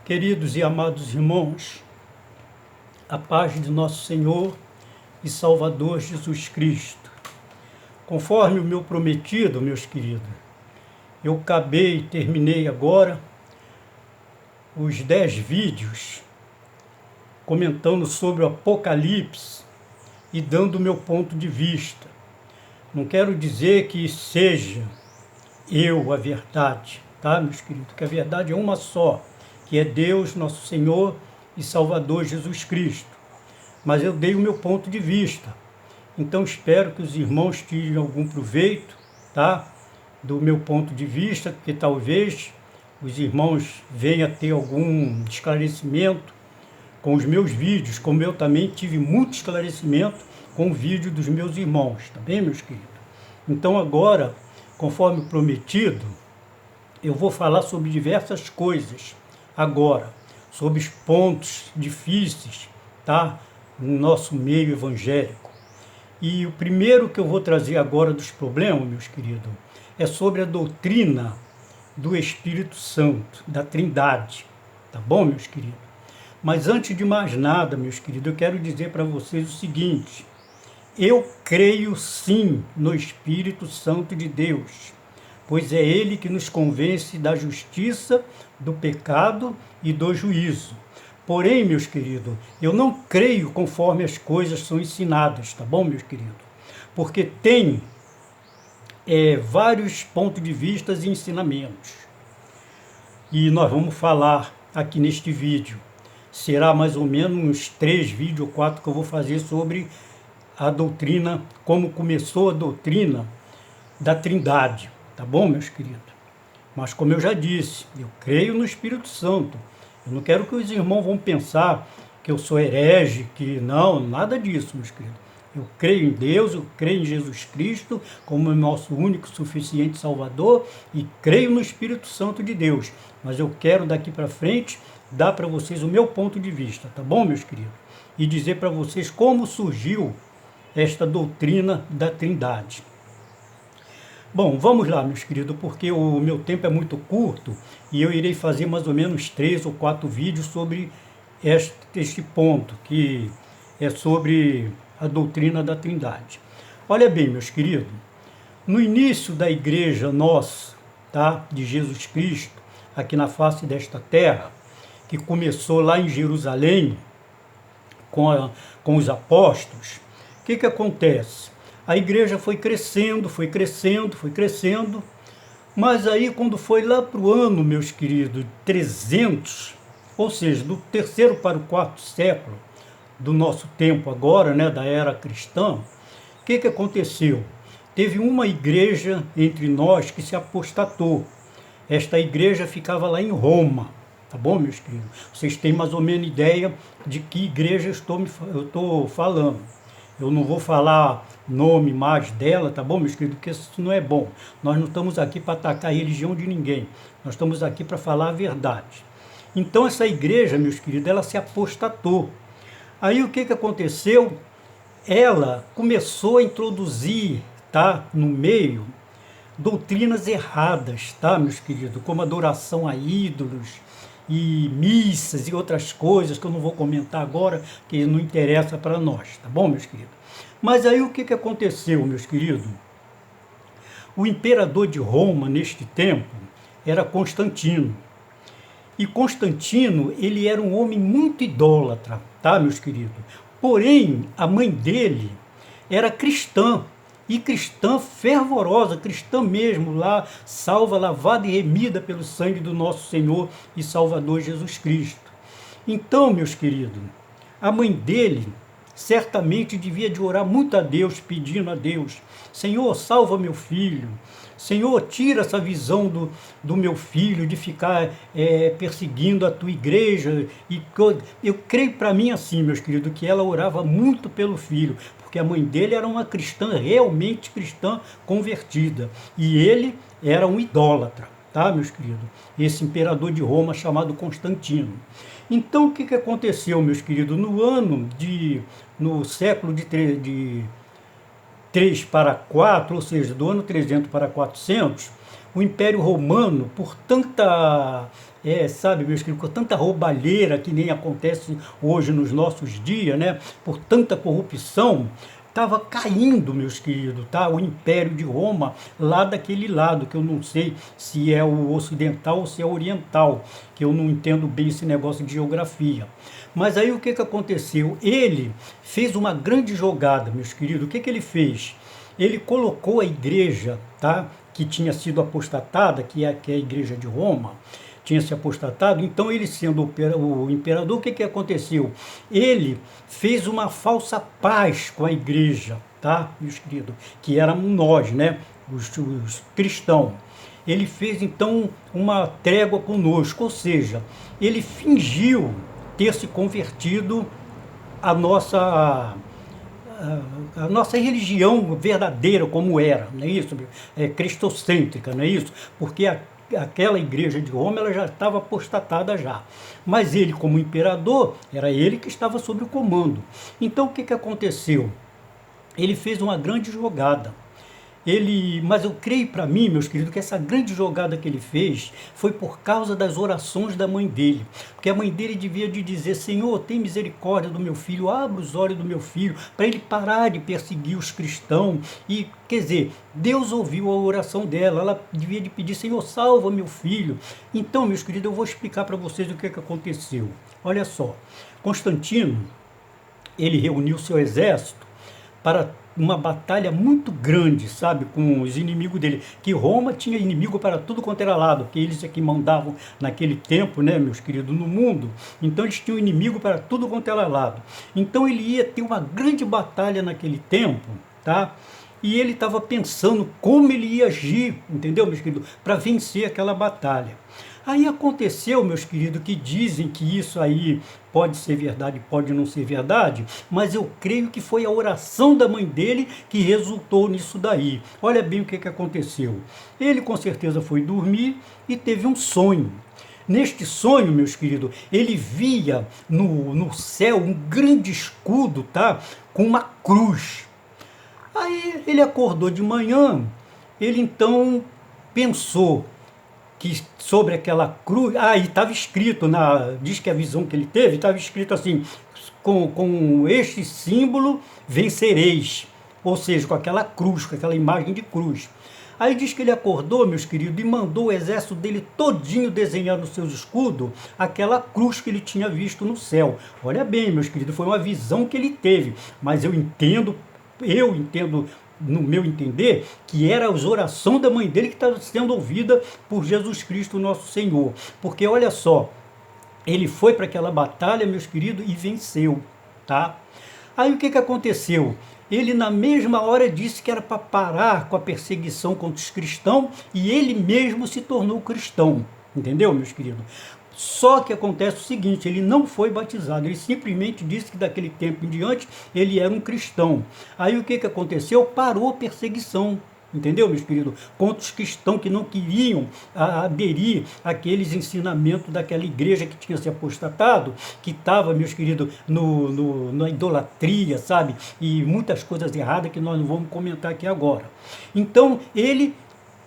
Queridos e amados irmãos, a paz de nosso Senhor e Salvador Jesus Cristo. Conforme o meu prometido, meus queridos, eu terminei agora os 10 vídeos comentando sobre o Apocalipse e dando o meu ponto de vista. Não quero dizer que seja eu a verdade, tá, meus queridos? Que a verdade é uma só, que é Deus, nosso Senhor e Salvador Jesus Cristo. Mas eu dei o meu ponto de vista. Então espero que os irmãos tirem algum proveito, tá? Do meu ponto de vista, porque talvez os irmãos venham a ter algum esclarecimento com os meus vídeos, como eu também tive muito esclarecimento com o vídeo dos meus irmãos, tá bem, meus queridos? Então agora, conforme prometido, eu vou falar sobre diversas coisas agora, sobre os pontos difíceis, tá? No nosso meio evangélico. E o primeiro que eu vou trazer agora dos problemas, meus queridos, é sobre a doutrina do Espírito Santo, da Trindade. Tá bom, meus queridos? Mas antes de mais nada, meus queridos, eu quero dizer para vocês o seguinte: eu creio sim no Espírito Santo de Deus, pois é Ele que nos convence da justiça, do pecado e do juízo. Porém, meus queridos, eu não creio conforme as coisas são ensinadas, tá bom, meus queridos? Porque tem vários pontos de vista e ensinamentos. E nós vamos falar aqui neste vídeo. Será mais ou menos uns 3 vídeos ou 4 que eu vou fazer sobre a doutrina, como começou a doutrina da Trindade. Tá bom, meus queridos? Mas como eu já disse, eu creio no Espírito Santo. Eu não quero que os irmãos vão pensar que eu sou herege, que não, nada disso, meus queridos. Eu creio em Deus, eu creio em Jesus Cristo como nosso único suficiente Salvador e creio no Espírito Santo de Deus. Mas eu quero daqui para frente dar para vocês o meu ponto de vista, tá bom, meus queridos? E dizer para vocês como surgiu esta doutrina da Trindade. Bom, vamos lá, meus queridos, porque o meu tempo é muito curto e eu irei fazer mais ou menos 3 ou 4 vídeos sobre este ponto, que é sobre a doutrina da Trindade. Olha bem, meus queridos, no início da igreja nossa, tá, de Jesus Cristo, aqui na face desta terra, que começou lá em Jerusalém, com os apóstolos, o que acontece? A igreja foi crescendo, mas aí quando foi lá para o ano, meus queridos, 300, ou seja, do 3º para o 4º século do nosso tempo agora, né, da era cristã, o que aconteceu? Teve uma igreja entre nós que se apostatou. Esta igreja ficava lá em Roma, tá bom, meus queridos? Vocês têm mais ou menos ideia de que igreja eu estou falando. Eu não vou falar nome mais dela, tá bom, meus queridos? Porque isso não é bom. Nós não estamos aqui para atacar a religião de ninguém. Nós estamos aqui para falar a verdade. Então essa igreja, meus queridos, ela se apostatou. Aí o que aconteceu? Ela começou a introduzir, tá, no meio, doutrinas erradas, tá, meus queridos? Como adoração a ídolos e missas e outras coisas que eu não vou comentar agora, que não interessa para nós, tá bom, meus queridos? Mas aí o que aconteceu, meus queridos? O imperador de Roma, neste tempo, era Constantino. E Constantino, ele era um homem muito idólatra, tá, meus queridos? Porém, a mãe dele era cristã, e cristã fervorosa, cristã mesmo, lá, salva, lavada e remida pelo sangue do nosso Senhor e Salvador Jesus Cristo. Então, meus queridos, a mãe dele certamente devia de orar muito a Deus, pedindo a Deus: Senhor, salva meu filho. Senhor, tira essa visão do meu filho de ficar perseguindo a tua igreja. E eu creio para mim assim, meus queridos, que ela orava muito pelo filho, porque a mãe dele era uma cristã, realmente cristã convertida. E ele era um idólatra, tá, meus queridos? Esse imperador de Roma chamado Constantino. Então, o que aconteceu, meus queridos? No século de 3 para 4, ou seja, do ano 300 para 400, o Império Romano, por tanta, sabe, meus queridos, por tanta roubalheira que nem acontece hoje nos nossos dias, né? Por tanta corrupção, estava caindo, meus queridos, tá? O Império de Roma, lá daquele lado, que eu não sei se é o ocidental ou se é o oriental, que eu não entendo bem esse negócio de geografia. Mas aí o que que aconteceu? Ele fez uma grande jogada, meus queridos. O que que ele fez? Ele colocou a igreja, tá? Que tinha sido apostatada, que é a igreja de Roma, tinha se apostatado. Então ele, sendo o imperador, o que que aconteceu? Ele fez uma falsa paz com a igreja, tá, meus queridos? Que éramos nós, né? Os cristãos. Ele fez então uma trégua conosco, ou seja, ele fingiu ter se convertido à nossa religião verdadeira como era, não é isso? Cristocêntrica, não é isso? Porque aquela igreja de Roma ela já estava apostatada já. Mas ele, como imperador, era ele que estava sob o comando. Então o que que aconteceu? Ele fez uma grande jogada. Mas eu creio para mim, meus queridos, que essa grande jogada que ele fez foi por causa das orações da mãe dele. Porque a mãe dele devia de dizer: Senhor, tem misericórdia do meu filho, abre os olhos do meu filho, para ele parar de perseguir os cristãos. E, quer dizer, Deus ouviu a oração dela, ela devia de pedir: Senhor, salva meu filho. Então, meus queridos, eu vou explicar para vocês o que aconteceu. Olha só, Constantino, ele reuniu seu exército para uma batalha muito grande, sabe, com os inimigos dele, que Roma tinha inimigo para tudo quanto era lado, que eles é que mandavam naquele tempo, né, meus queridos, no mundo. Então eles tinham inimigo para tudo quanto era lado. Então ele ia ter uma grande batalha naquele tempo, tá? E ele estava pensando como ele ia agir, entendeu, meus queridos, para vencer aquela batalha. Aí aconteceu, meus queridos, que dizem que isso aí pode ser verdade, pode não ser verdade, mas eu creio que foi a oração da mãe dele que resultou nisso daí. Olha bem o que aconteceu. Ele com certeza foi dormir e teve um sonho. Neste sonho, meus queridos, ele via no céu um grande escudo, tá? Com uma cruz. Aí ele acordou de manhã, ele então pensou que sobre aquela cruz, e estava escrito, diz que a visão que ele teve, estava escrito assim: com este símbolo vencereis, ou seja, com aquela cruz, com aquela imagem de cruz. Aí diz que ele acordou, meus queridos, e mandou o exército dele todinho desenhar nos seus escudos aquela cruz que ele tinha visto no céu. Olha bem, meus queridos, foi uma visão que ele teve, mas eu entendo, no meu entender, que era a oração da mãe dele que estava sendo ouvida por Jesus Cristo, nosso Senhor. Porque olha só, ele foi para aquela batalha, meus queridos, e venceu, tá? Aí o que aconteceu? Ele na mesma hora disse que era para parar com a perseguição contra os cristãos, e ele mesmo se tornou cristão, entendeu, meus queridos? Só que acontece o seguinte: ele não foi batizado, ele simplesmente disse que daquele tempo em diante ele era um cristão. Aí o que aconteceu? Parou a perseguição, entendeu, meus queridos? Contra os cristãos que não queriam aderir àqueles ensinamentos daquela igreja que tinha se apostatado, que estava, meus queridos, na idolatria, sabe? E muitas coisas erradas que nós não vamos comentar aqui agora. Então ele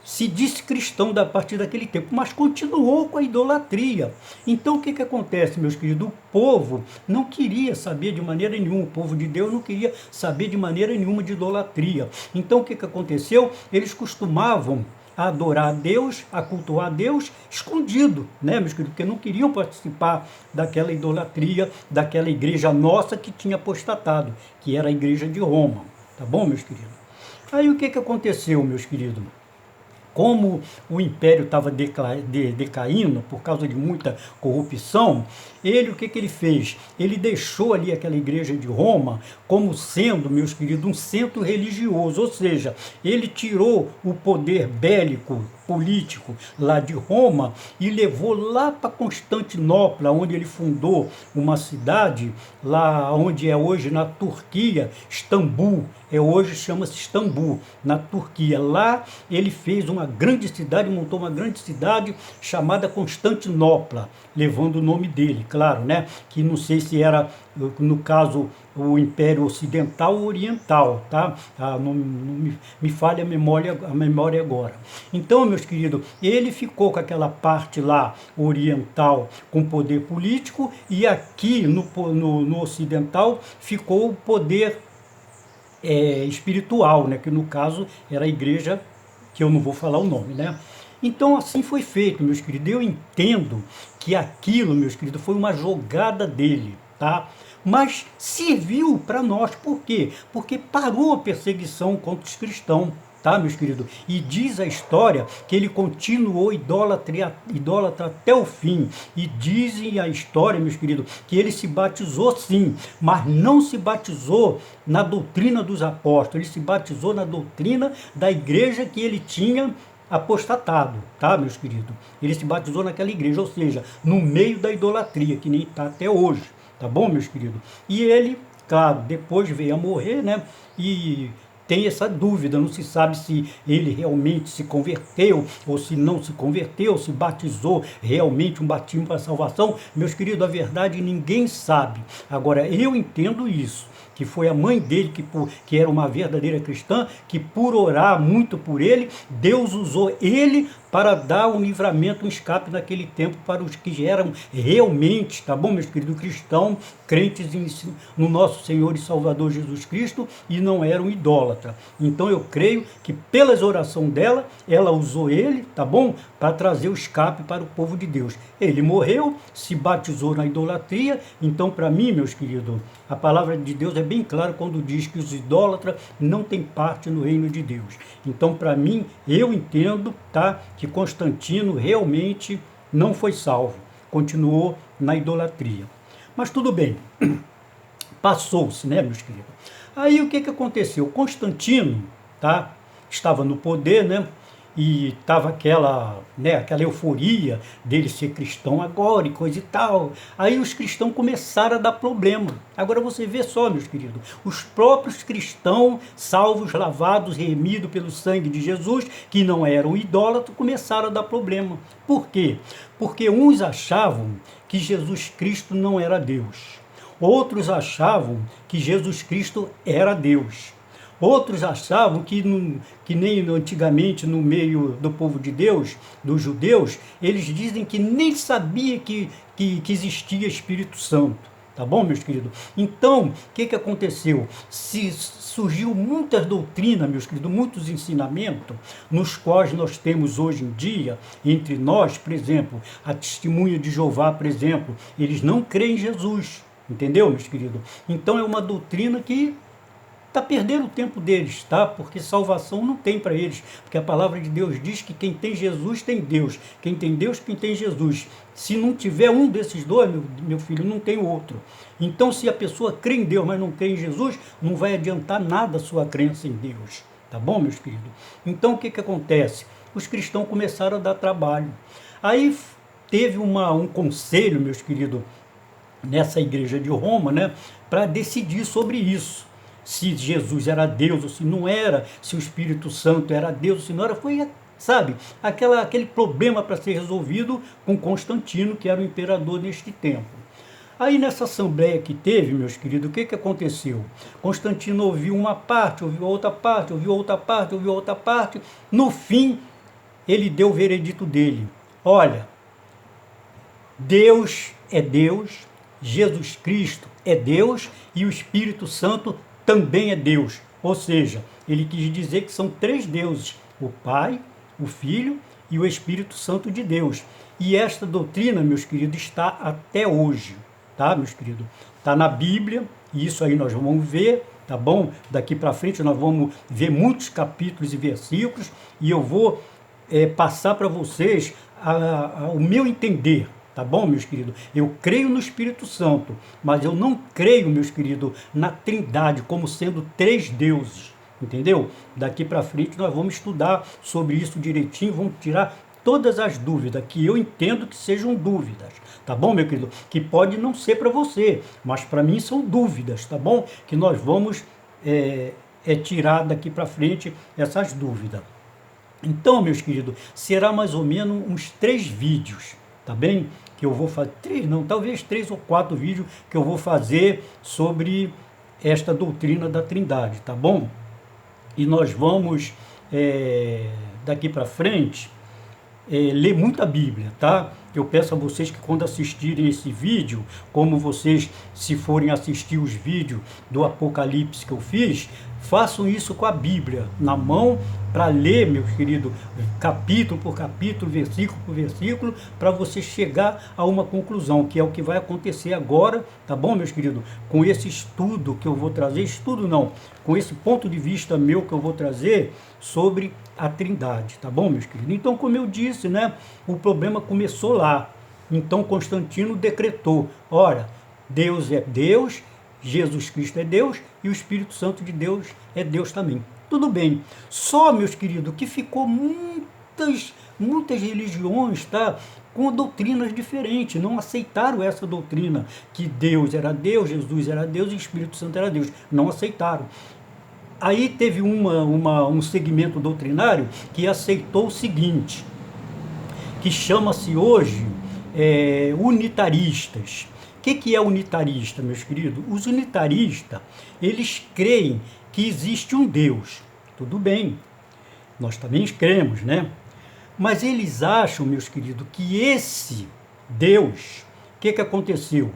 se disse cristão a partir daquele tempo, mas continuou com a idolatria. Então o que acontece, meus queridos? O povo não queria saber de maneira nenhuma, o povo de Deus não queria saber de maneira nenhuma de idolatria. Então o que aconteceu? Eles costumavam a adorar a Deus, a cultuar a Deus escondido, né, meus queridos? Porque não queriam participar daquela idolatria, daquela igreja nossa que tinha apostatado, que era a igreja de Roma. Tá bom, meus queridos? Aí o que aconteceu, meus queridos? Como o império estava decaindo por causa de muita corrupção, o que ele fez? Ele deixou ali aquela igreja de Roma como sendo, meus queridos, um centro religioso, ou seja, ele tirou o poder bélico, político lá de Roma e levou lá para Constantinopla, onde ele fundou uma cidade, lá onde é hoje na Turquia, Istambul, hoje chama-se Istambul, na Turquia. Lá ele fez uma grande cidade, montou uma grande cidade chamada Constantinopla, levando o nome dele, claro, né? Que não sei se era no caso, o Império Ocidental ou Oriental, tá? Não me falha a memória agora. Então, meus queridos, ele ficou com aquela parte lá oriental com poder político e aqui no ocidental ficou o poder espiritual, né? Que no caso era a igreja, que eu não vou falar o nome, né? Então assim foi feito, meus queridos. Eu entendo que aquilo, meus queridos, foi uma jogada dele, tá? Mas serviu para nós, por quê? Porque parou a perseguição contra os cristãos, tá, meus queridos? E diz a história que ele continuou idólatra até o fim. E dizem a história, meus queridos, que ele se batizou sim, mas não se batizou na doutrina dos apóstolos, ele se batizou na doutrina da igreja que ele tinha apostatado, tá, meus queridos? Ele se batizou naquela igreja, ou seja, no meio da idolatria, que nem está até hoje, tá bom, meus queridos? E ele, claro, depois veio a morrer, né? E tem essa dúvida, não se sabe se ele realmente se converteu, ou se não se converteu, se batizou realmente um batismo para salvação. Meus queridos, a verdade ninguém sabe. Agora, eu entendo isso, que foi a mãe dele, que era uma verdadeira cristã, que por orar muito por ele, Deus usou ele para dar um livramento, um escape naquele tempo para os que eram realmente, tá bom, meus queridos, cristãos, crentes no nosso Senhor e Salvador Jesus Cristo, e não eram idólatras. Então eu creio que pelas orações dela, ela usou ele, tá bom, para trazer o escape para o povo de Deus. Ele morreu, se batizou na idolatria. Então, para mim, meus queridos, a palavra de Deus é bem clara quando diz que os idólatras não têm parte no reino de Deus. Então, para mim, eu entendo, tá, que Constantino realmente não foi salvo, continuou na idolatria. Mas tudo bem, passou-se, né, meus queridos? Aí o que aconteceu? Constantino, tá, estava no poder, né? E estava aquela euforia dele ser cristão agora e coisa e tal. Aí os cristãos começaram a dar problema. Agora você vê só, meus queridos, os próprios cristãos, salvos, lavados, remidos pelo sangue de Jesus, que não eram idólatras, começaram a dar problema. Por quê? Porque uns achavam que Jesus Cristo não era Deus. Outros achavam que Jesus Cristo era Deus. Outros achavam que nem antigamente no meio do povo de Deus, dos judeus, eles dizem que nem sabia que existia Espírito Santo. Tá bom, meus queridos? Então, o que aconteceu? Surgiu muitas doutrinas, meus queridos, muitos ensinamentos, nos quais nós temos hoje em dia, entre nós, por exemplo, a testemunha de Jeová, por exemplo, eles não creem em Jesus. Entendeu, meus queridos? Então é uma doutrina que está perdendo o tempo deles, tá? Porque salvação não tem para eles, porque a palavra de Deus diz que quem tem Jesus tem Deus, quem tem Deus, quem tem Jesus. Se não tiver um desses dois, meu filho, não tem outro. Então, se a pessoa crê em Deus, mas não crê em Jesus, não vai adiantar nada a sua crença em Deus, tá bom, meus queridos? Então, o que acontece? Os cristãos começaram a dar trabalho. Aí teve um conselho, meus queridos, nessa igreja de Roma, né, para decidir sobre isso. Se Jesus era Deus ou se não era, se o Espírito Santo era Deus ou se não era, foi, sabe, aquele problema para ser resolvido com Constantino, que era o imperador neste tempo. Aí nessa assembleia que teve, meus queridos, o que aconteceu? Constantino ouviu uma parte, ouviu outra parte, ouviu outra parte, ouviu outra parte. No fim, ele deu o veredito dele. Olha, Deus é Deus, Jesus Cristo é Deus e o Espírito Santo também é Deus. Ou seja, ele quis dizer que são três deuses, o Pai, o Filho e o Espírito Santo de Deus. E esta doutrina, meus queridos, está até hoje, tá, meus queridos? Está na Bíblia, e isso aí nós vamos ver, tá bom? Daqui para frente nós vamos ver muitos capítulos e versículos, e eu vou passar para vocês o meu entender. Tá bom, meus queridos? Eu creio no Espírito Santo, mas eu não creio, meus queridos, na Trindade como sendo três deuses, entendeu? Daqui para frente nós vamos estudar sobre isso direitinho, vamos tirar todas as dúvidas, que eu entendo que sejam dúvidas, tá bom, meu querido? Que pode não ser para você, mas para mim são dúvidas, tá bom? Que nós vamos tirar daqui para frente essas dúvidas. Então, meus queridos, será mais ou menos uns 3 vídeos, tá bem? que eu vou fazer, 3 não, talvez 3 ou 4 vídeos que eu vou fazer sobre esta doutrina da Trindade, tá bom? E nós vamos, daqui para frente, ler muita Bíblia, tá? Eu peço a vocês que quando assistirem esse vídeo, como vocês, se forem assistir os vídeos do Apocalipse que eu fiz, façam isso com a Bíblia na mão, para ler, meus queridos, capítulo por capítulo, versículo por versículo, para você chegar a uma conclusão, que é o que vai acontecer agora, tá bom, meus queridos? Com esse estudo que eu vou trazer, estudo não, com esse ponto de vista meu que eu vou trazer sobre a Trindade, tá bom, meus queridos? Então, como eu disse, né, o problema começou lá. Então, Constantino decretou, ora, Deus é Deus, Jesus Cristo é Deus e o Espírito Santo de Deus é Deus também. Tudo bem. Só, meus queridos, que ficou muitas religiões, tá, com doutrinas diferentes, não aceitaram essa doutrina, que Deus era Deus, Jesus era Deus e o Espírito Santo era Deus. Não aceitaram. Aí teve um segmento doutrinário que aceitou o seguinte, que chama-se hoje unitaristas. O que é unitarista, meus queridos? Os unitaristas, eles creem que existe um Deus. Tudo bem, nós também cremos, né? Mas eles acham, meus queridos, que esse Deus, o que aconteceu?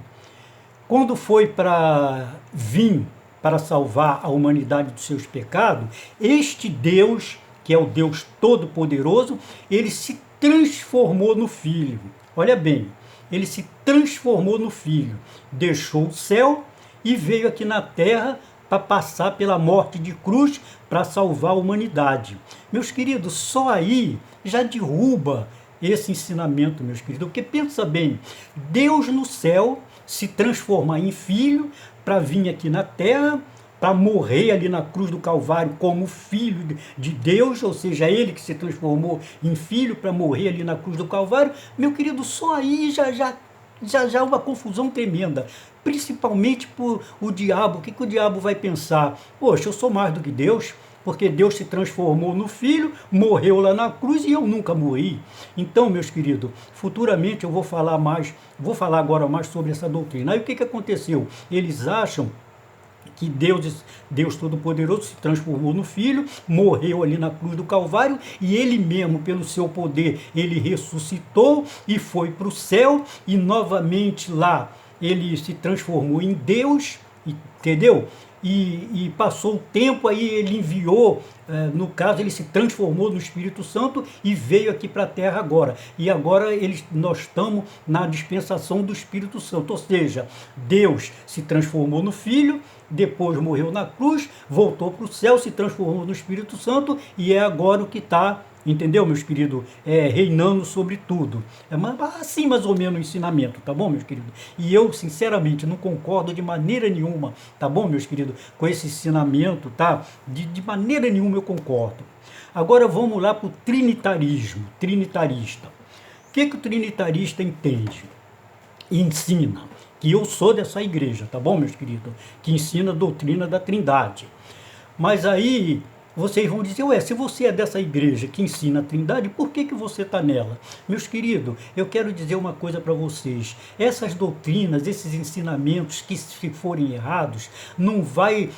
Quando foi para vir para salvar a humanidade dos seus pecados, este Deus, que é o Deus Todo-Poderoso, ele se transformou no Filho. Olha bem, ele se transformou no Filho, deixou o céu e veio aqui na terra para passar pela morte de cruz para salvar a humanidade. Meus queridos, só aí já derruba esse ensinamento, meus queridos, porque pensa bem, Deus no céu se transformar em Filho para vir aqui na terra, para morrer ali na cruz do Calvário como Filho de Deus, ou seja, ele que se transformou em Filho para morrer ali na cruz do Calvário. Meu querido, só aí já uma confusão tremenda, principalmente por o diabo. O que o diabo vai pensar? Poxa, eu sou mais do que Deus, porque Deus se transformou no Filho, morreu lá na cruz e eu nunca morri. Então, meus queridos, futuramente eu vou falar agora mais sobre essa doutrina. Aí o que aconteceu? Eles acham que Deus Todo-Poderoso se transformou no Filho, morreu ali na cruz do Calvário, e ele mesmo, pelo seu poder, ele ressuscitou e foi para o céu, e novamente lá ele se transformou em Deus, entendeu? E passou o tempo, aí ele enviou, no caso ele se transformou no Espírito Santo e veio aqui para a terra agora. E agora nós estamos na dispensação do Espírito Santo, ou seja, Deus se transformou no Filho, depois morreu na cruz, voltou para o céu, se transformou no Espírito Santo e é agora o que está, entendeu, meus queridos? Reinando sobre tudo. Assim mais ou menos o ensinamento, tá bom, meus queridos? E eu, sinceramente, não concordo de maneira nenhuma, tá bom, meus queridos, com esse ensinamento, tá? De maneira nenhuma eu concordo. Agora vamos lá para o trinitarismo, trinitarista. O que o trinitarista entende e ensina? Que eu sou dessa igreja, tá bom, meus queridos? Que ensina a doutrina da Trindade. Mas aí vocês vão dizer, se você é dessa igreja que ensina a Trindade, por que você está nela? Meus queridos, eu quero dizer uma coisa para vocês. Essas doutrinas, esses ensinamentos que, se forem errados, não vai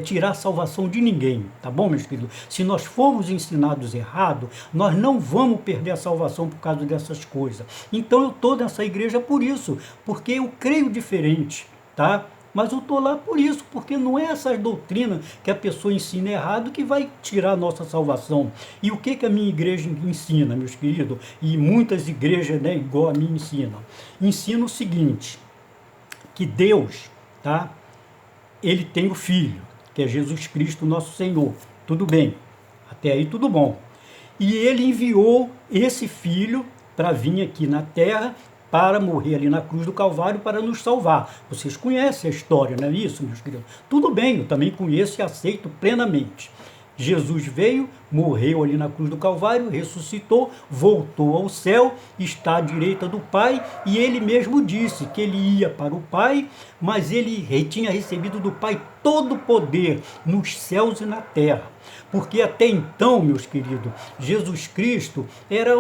tirar a salvação de ninguém, tá bom, meus queridos? Se nós formos ensinados errado, nós não vamos perder a salvação por causa dessas coisas. Então eu estou nessa igreja por isso, porque eu creio diferente, tá? Mas eu estou lá por isso, porque não é essa doutrina que a pessoa ensina errado que vai tirar a nossa salvação. E o que a minha igreja ensina, meus queridos? E muitas igrejas, né, igual a minha ensinam. Ensina o seguinte, que Deus, tá? Ele tem o Filho, que é Jesus Cristo, nosso Senhor. Tudo bem, até aí tudo bom. E ele enviou esse Filho para vir aqui na terra, para morrer ali na cruz do Calvário, para nos salvar. Vocês conhecem a história, não é isso, meus queridos? Tudo bem, eu também conheço e aceito plenamente. Jesus veio, morreu ali na cruz do Calvário, ressuscitou, voltou ao céu, está à direita do Pai, e ele mesmo disse que ele ia para o Pai, mas ele tinha recebido do Pai todo o poder nos céus e na terra. Porque até então, meus queridos, Jesus Cristo era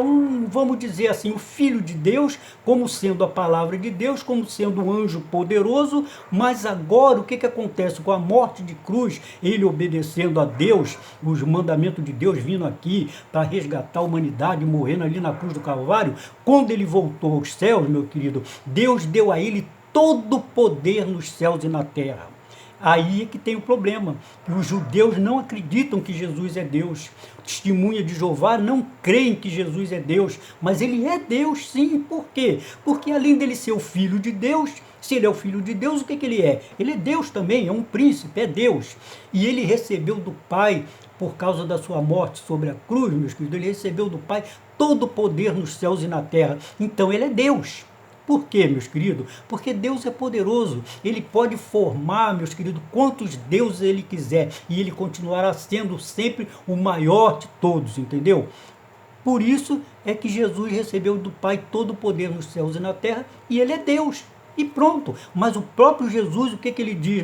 vamos dizer assim, o Filho de Deus, como sendo a palavra de Deus, como sendo um anjo poderoso, mas agora o que acontece com a morte de cruz, ele obedecendo a Deus, os mandamentos de Deus vindo aqui para resgatar a humanidade, morrendo ali na cruz do Calvário, quando ele voltou aos céus, meu querido, Deus deu a ele todo o poder nos céus e na terra. Aí é que tem o problema, que os judeus não acreditam que Jesus é Deus, testemunha de Jeová não creem que Jesus é Deus, mas ele é Deus sim, por quê? Porque além dele ser o Filho de Deus, se ele é o Filho de Deus, o que ele é? Ele é Deus também, é um príncipe, é Deus, e ele recebeu do Pai, por causa da sua morte sobre a cruz, meus queridos, ele recebeu do Pai todo o poder nos céus e na terra, então ele é Deus. Por quê, meus queridos? Porque Deus é poderoso, ele pode formar, meus queridos, quantos deuses ele quiser, e ele continuará sendo sempre o maior de todos, entendeu? Por isso é que Jesus recebeu do Pai todo o poder nos céus e na terra, e ele é Deus. E pronto, mas o próprio Jesus, o que ele diz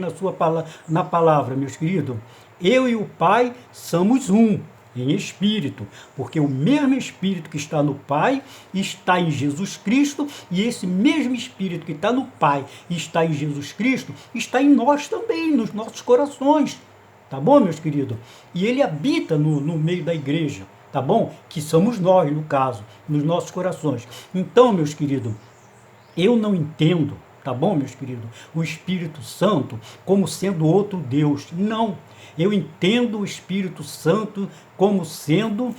na palavra, meus queridos? Eu e o Pai somos um, em espírito, porque o mesmo Espírito que está no Pai está em Jesus Cristo, e esse mesmo Espírito que está no Pai e está em Jesus Cristo está em nós também, nos nossos corações, tá bom, meus queridos? E ele habita no meio da igreja, tá bom? Que somos nós, no caso, nos nossos corações. Então, meus queridos, eu não entendo, tá bom, meus queridos, o Espírito Santo como sendo outro Deus. Não, eu entendo o Espírito Santo como sendo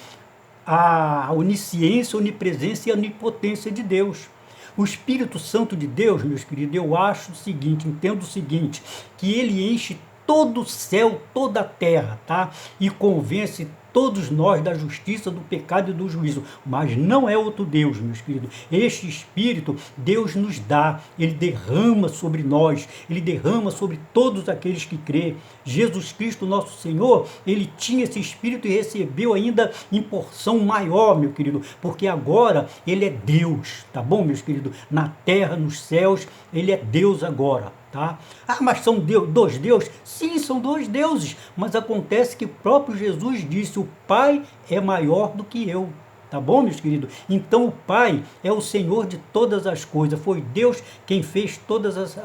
a onisciência, onipresença e onipotência de Deus. O Espírito Santo de Deus, meus queridos, eu acho o seguinte, entendo o seguinte, que ele enche todo o céu, toda a terra, tá? E convence todos nós da justiça, do pecado e do juízo, mas não é outro Deus, meus queridos. Este Espírito, Deus nos dá, ele derrama sobre nós, ele derrama sobre todos aqueles que crê. Jesus Cristo, nosso Senhor, ele tinha esse Espírito e recebeu ainda em porção maior, meu querido, porque agora ele é Deus, tá bom, meus queridos? Na terra, nos céus, ele é Deus agora. Tá? Ah, mas são dois deuses? Sim, são dois deuses, mas acontece que o próprio Jesus disse, o Pai é maior do que eu, tá bom, meus queridos? Então o Pai é o Senhor de todas as coisas, foi Deus quem fez todas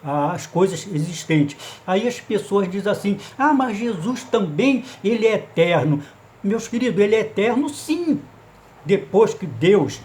as coisas existentes. Aí as pessoas dizem assim, ah, mas Jesus também, ele é eterno. Meus queridos, ele é eterno sim, depois que Deus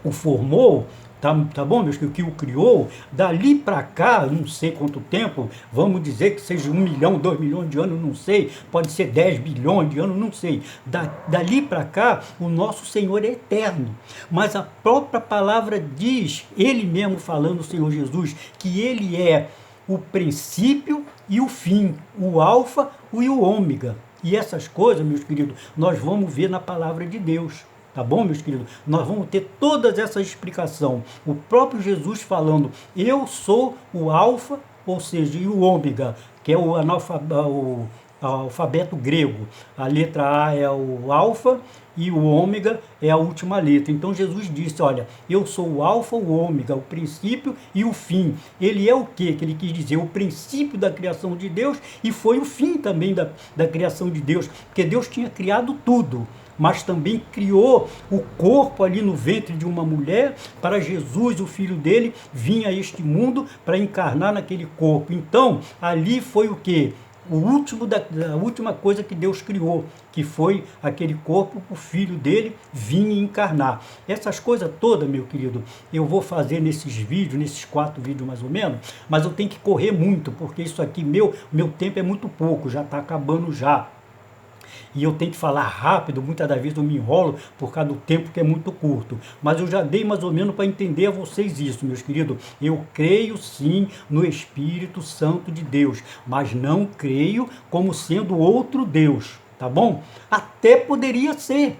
o formou, tá bom, meus queridos, que o criou, dali para cá, não sei quanto tempo, vamos dizer que seja 1 milhão, 2 milhões de anos, não sei, pode ser 10 bilhões de anos, não sei. Dali para cá, o nosso Senhor é eterno. Mas a própria palavra diz, ele mesmo falando, o Senhor Jesus, que ele é o princípio e o fim, o alfa e o ômega. E essas coisas, meus queridos, nós vamos ver na palavra de Deus. Tá bom, meus queridos? Nós vamos ter todas essas explicações. O próprio Jesus falando, eu sou o alfa, ou seja, e o ômega, que é o alfabeto grego. A letra A é o alfa e o ômega é a última letra. Então Jesus disse, olha, eu sou o alfa, o ômega, o princípio e o fim. Ele é o quê? Que ele quis dizer, o princípio da criação de Deus e foi o fim também da criação de Deus, porque Deus tinha criado tudo, mas também criou o corpo ali no ventre de uma mulher, para Jesus, o filho dele, vir a este mundo para encarnar naquele corpo. Então, ali foi o quê? A última coisa que Deus criou, que foi aquele corpo, o filho dele vir e encarnar. Essas coisas todas, meu querido, eu vou fazer nesses vídeos, nesses 4 vídeos mais ou menos, mas eu tenho que correr muito, porque isso aqui, meu tempo é muito pouco, já está acabando já. E eu tenho que falar rápido, muitas das vezes eu me enrolo por causa do tempo que é muito curto. Mas eu já dei mais ou menos para entender a vocês isso, meus queridos. Eu creio sim no Espírito Santo de Deus, mas não creio como sendo outro Deus, tá bom? Até poderia ser,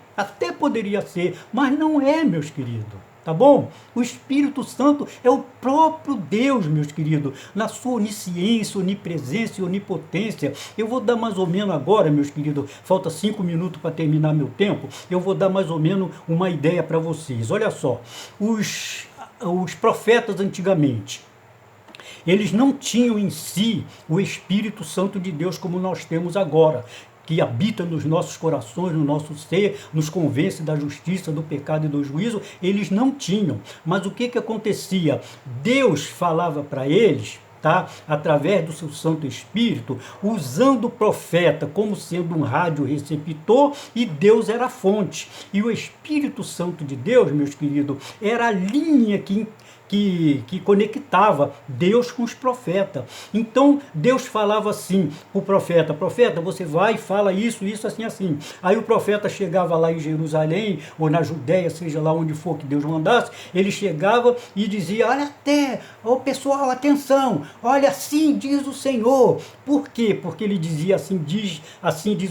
mas não é, meus queridos. Tá bom? O Espírito Santo é o próprio Deus, meus queridos, na sua onisciência, onipresença e onipotência. Eu vou dar mais ou menos agora, meus queridos, falta 5 minutos para terminar meu tempo, eu vou dar mais ou menos uma ideia para vocês. Olha só, os profetas antigamente, eles não tinham em si o Espírito Santo de Deus como nós temos agora, que habita nos nossos corações, no nosso ser, nos convence da justiça, do pecado e do juízo. Eles não tinham. Mas o que acontecia? Deus falava para eles, tá? Através do seu Santo Espírito, usando o profeta como sendo um radioreceptor, e Deus era a fonte. E o Espírito Santo de Deus, meus queridos, era a linha que conectava Deus com os profetas. Então Deus falava assim para o profeta: profeta, você vai e fala isso, assim, assim. Aí o profeta chegava lá em Jerusalém, ou na Judéia, seja lá onde for que Deus mandasse, ele chegava e dizia: olha até, ô pessoal, atenção, olha, assim diz o Senhor. Por quê? Porque ele dizia assim diz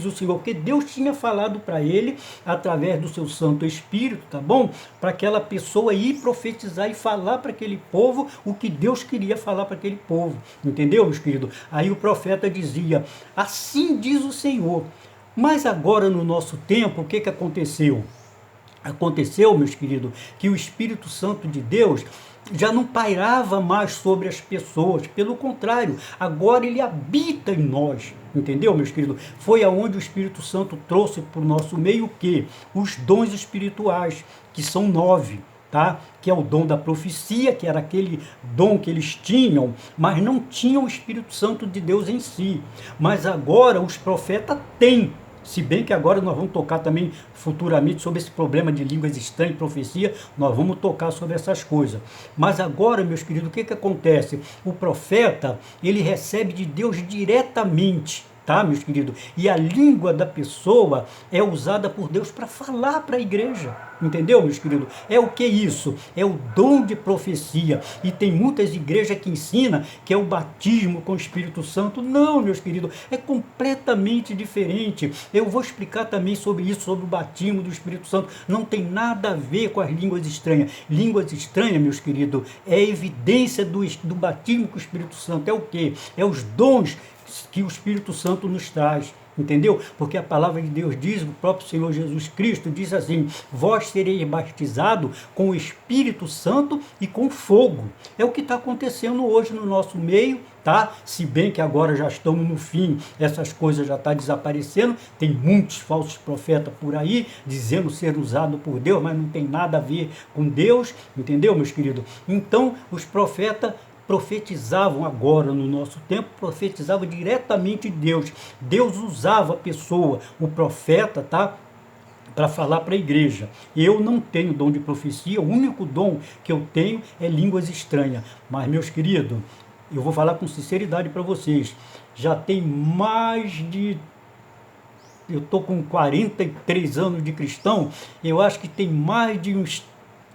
o Senhor, porque Deus tinha falado para ele, através do seu Santo Espírito, tá bom? Para aquela pessoa ir profetizar e falar para aquele povo o que Deus queria falar para aquele povo, entendeu, meus queridos? Aí o profeta dizia: assim diz o Senhor. Mas agora, no nosso tempo, o que aconteceu? Aconteceu, meus queridos, que o Espírito Santo de Deus já não pairava mais sobre as pessoas, pelo contrário, agora ele habita em nós, entendeu, meus queridos? Foi aonde o Espírito Santo trouxe para o nosso meio o quê? Os dons espirituais, que são 9. Tá? Que é o dom da profecia, que era aquele dom que eles tinham, mas não tinham o Espírito Santo de Deus em si. Mas agora os profetas têm, se bem que agora nós vamos tocar também futuramente sobre esse problema de línguas estranhas e profecia, nós vamos tocar sobre essas coisas. Mas agora, meus queridos, o que acontece? O profeta, ele recebe de Deus diretamente, tá, meus queridos? E a língua da pessoa é usada por Deus para falar para a igreja. Entendeu, meus queridos? É o que isso? É o dom de profecia. E tem muitas igrejas que ensinam que é o batismo com o Espírito Santo. Não, meus queridos, é completamente diferente. Eu vou explicar também sobre isso, sobre o batismo do Espírito Santo. Não tem nada a ver com as línguas estranhas. Línguas estranhas, meus queridos, é evidência do batismo com o Espírito Santo. É o quê? É os dons que o Espírito Santo nos traz. Entendeu? Porque a palavra de Deus diz, o próprio Senhor Jesus Cristo diz assim: vós sereis batizados com o Espírito Santo e com fogo. É o que está acontecendo hoje no nosso meio, tá? Se bem que agora já estamos no fim, essas coisas já estão desaparecendo, tem muitos falsos profetas por aí, dizendo ser usado por Deus, mas não tem nada a ver com Deus, entendeu, meus queridos? Então, os profetas profetizavam agora, no nosso tempo, profetizavam diretamente de Deus. Deus usava a pessoa, o profeta, tá? Para falar para a igreja. Eu não tenho dom de profecia, o único dom que eu tenho é línguas estranhas. Mas, meus queridos, eu vou falar com sinceridade para vocês, já tem mais de... Eu estou com 43 anos de cristão, eu acho que tem mais de uns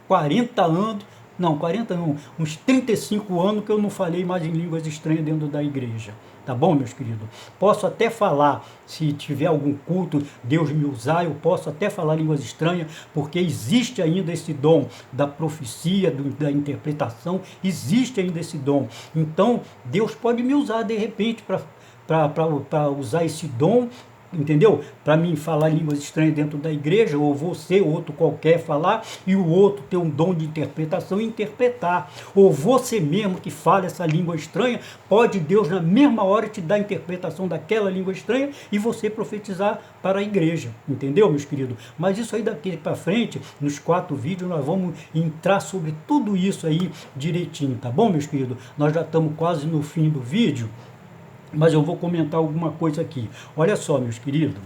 40 anos, não, 40 não, uns 35 anos que eu não falei mais em línguas estranhas dentro da igreja. Tá bom, meus queridos? Posso até falar, se tiver algum culto, Deus me usar, eu posso até falar línguas estranhas, porque existe ainda esse dom da profecia, da interpretação, existe ainda esse dom. Então, Deus pode me usar de repente para usar esse dom, entendeu? Para mim falar línguas estranhas dentro da igreja, ou você, ou outro qualquer falar, e o outro ter um dom de interpretação e interpretar. Ou você mesmo que fala essa língua estranha, pode Deus na mesma hora te dar a interpretação daquela língua estranha e você profetizar para a igreja. Entendeu, meus queridos? Mas isso aí daqui para frente, nos 4 vídeos, nós vamos entrar sobre tudo isso aí direitinho, tá bom, meus queridos? Nós já estamos quase no fim do vídeo, mas eu vou comentar alguma coisa aqui. Olha só, meus queridos,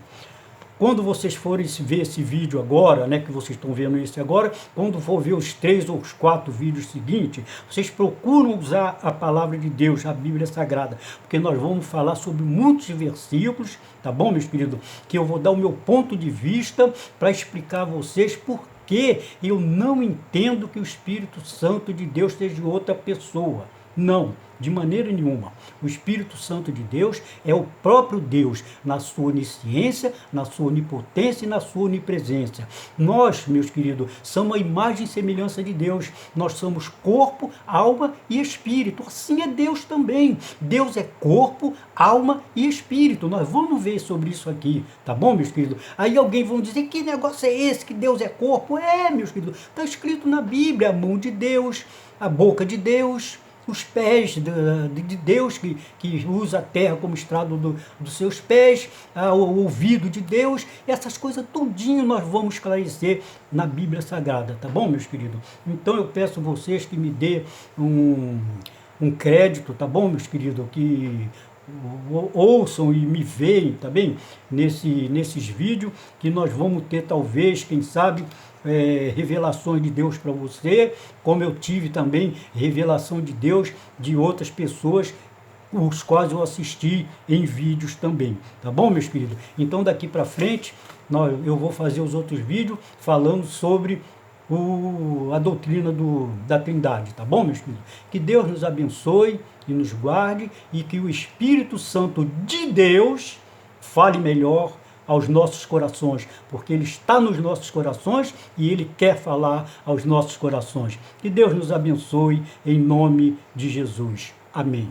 quando vocês forem ver esse vídeo agora, né, que vocês estão vendo esse agora, quando for ver os 3 ou os 4 vídeos seguintes, vocês procuram usar a palavra de Deus, a Bíblia Sagrada, porque nós vamos falar sobre muitos versículos, tá bom, meus queridos? Que eu vou dar o meu ponto de vista para explicar a vocês por que eu não entendo que o Espírito Santo de Deus seja outra pessoa. Não, de maneira nenhuma. O Espírito Santo de Deus é o próprio Deus, na sua onisciência, na sua onipotência e na sua onipresença. Nós, meus queridos, somos a imagem e semelhança de Deus. Nós somos corpo, alma e espírito. Assim é Deus também. Deus é corpo, alma e espírito. Nós vamos ver sobre isso aqui, tá bom, meus queridos? Aí alguém vão dizer, que negócio é esse, que Deus é corpo? É, meus queridos, está escrito na Bíblia, a mão de Deus, a boca de Deus, os pés de Deus, que usa a terra como estrado dos seus pés, o ouvido de Deus, essas coisas tudinho nós vamos esclarecer na Bíblia Sagrada, tá bom, meus queridos? Então eu peço a vocês que me dê um crédito, tá bom, meus queridos, que ouçam e me veem, tá bem? Nesses vídeos, que nós vamos ter, talvez, quem sabe, revelações de Deus para você, como eu tive também revelação de Deus de outras pessoas, os quais eu assisti em vídeos também, tá bom, meus queridos? Então daqui para frente eu vou fazer os outros vídeos falando sobre a doutrina da Trindade, tá bom, meus queridos? Que Deus nos abençoe e nos guarde, e que o Espírito Santo de Deus fale melhor aos nossos corações, porque Ele está nos nossos corações e Ele quer falar aos nossos corações. Que Deus nos abençoe em nome de Jesus. Amém.